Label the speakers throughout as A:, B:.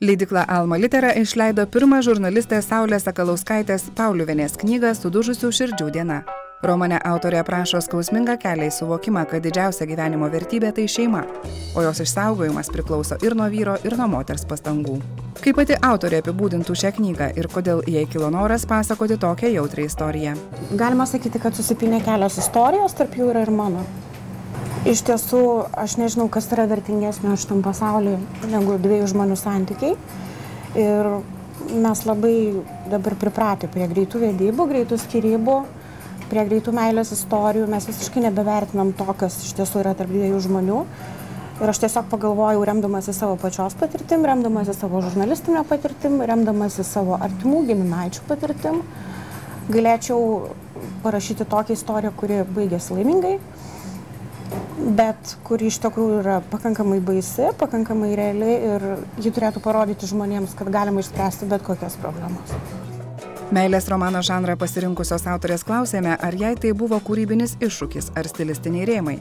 A: Leidykla Alma Litera išleido pirmą žurnalistės Saulės Sakalauskaitės Pauliuvienės knygą Sudužusių širdžių diena. Romane autorė aprašo skausmingą kelią į suvokimą, kad didžiausia gyvenimo vertybė tai šeima, o jos išsaugojimas priklauso ir nuo vyro, ir nuo moters pastangų. Kaip pati autorė apibūdintų šią knygą ir kodėl jai kilo noras pasakoti tokią jautrią istoriją?
B: Galima sakyti, kad susipynė kelios istorijos, tarp jų yra ir mano. Iš tiesų, aš nežinau, kas yra vertingesnio šitam pasauliu negu dviejų žmonių santykiai. Ir mes labai dabar pripratę prie greitų vedybų, greitų skyrybų, prie greitų meilės istorijų. Mes visiškai nebevertinam to, kas iš tiesų yra tarp dviejų žmonių. Ir aš tiesiog pagalvojau, remdamasi savo pačios patirtim, remdamasi savo žurnalistinio patirtim, remdamasi savo artimų giminaičių patirtim, galėčiau parašyti tokią istoriją, kuri baigėsi laimingai, bet kuri iš tikrųjų yra pakankamai baisi, pakankamai reali ir ji turėtų parodyti žmonėms, kad galima išspręsti bet kokias problemas.
A: Meilės romano žanrą pasirinkusios autorės klausėme, ar jai tai buvo kūrybinis iššūkis ar stilistiniai rėmai.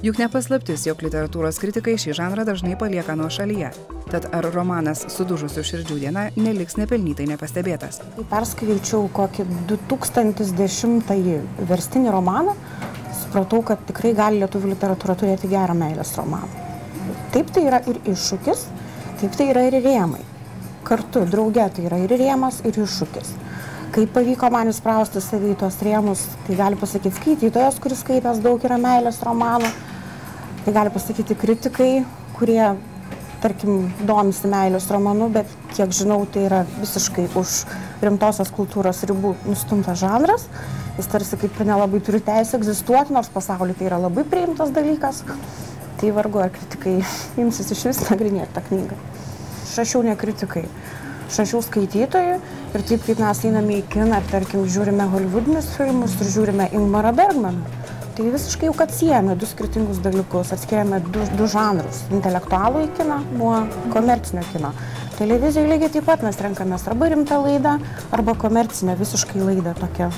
A: Juk nepaslaptis, jog literatūros kritikai šį žanrą dažnai palieka nuošalyje. Tad ar romanas Sudužusių širdžių diena neliks nepelnytai nepastebėtas?
B: Kai perskaičiau kokį 2010 verstinį romaną, supratau, kad tikrai gali lietuvių literatūra turėti gerą meilės romaną. Taip tai yra ir iššūkis, taip tai yra ir rėmai. Kartu, drauge, tai yra ir rėmas, ir iššūkis. Kaip pavyko man įsprausti savį į tuos rėmus, tai gali pasakyti skaitytojas, kuris skaitęs daug yra meilės romanų, tai gali pasakyti kritikai, kurie, tarkim, domisi meilės romanu, bet kiek žinau, tai yra visiškai už rimtosios kultūros ribų nustumtas žanras. Jis tarsi kaip ir nelabai turi teisę egzistuoti, nors pasaulyje tai yra labai priimtas dalykas. Tai vargu, ar kritikai imsis iš vis nagrinėti tą knygą. Aš rašiau ne kritikai, aš rašiau skaitytojui ir taip kaip mes einame į kiną, tarkim, žiūrime holivudinius filmus ir žiūrime Ingmarą Bergmaną, tai visiškai jau kad siejame du skirtingus dalykus, atskiriame du žanrus – intelektualų į kiną nuo komercinio kino. Televizijoje lygiai taip pat mes renkamės arba rimtą laidą, arba komercinę visiškai laidą tokią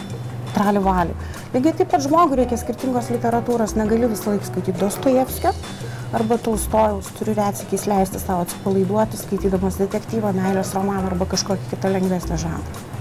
B: tralivalį. Lygiai taip pat žmogui reikia skirtingos literatūros, negali visą laiką skaityti Dostojevskio arba Tolstojaus, turi retsykiais leisti savo atsipalaiduoti, skaitydamas detektyvą, meilės romaną arba kažkokį kitą lengvesnį žanrą.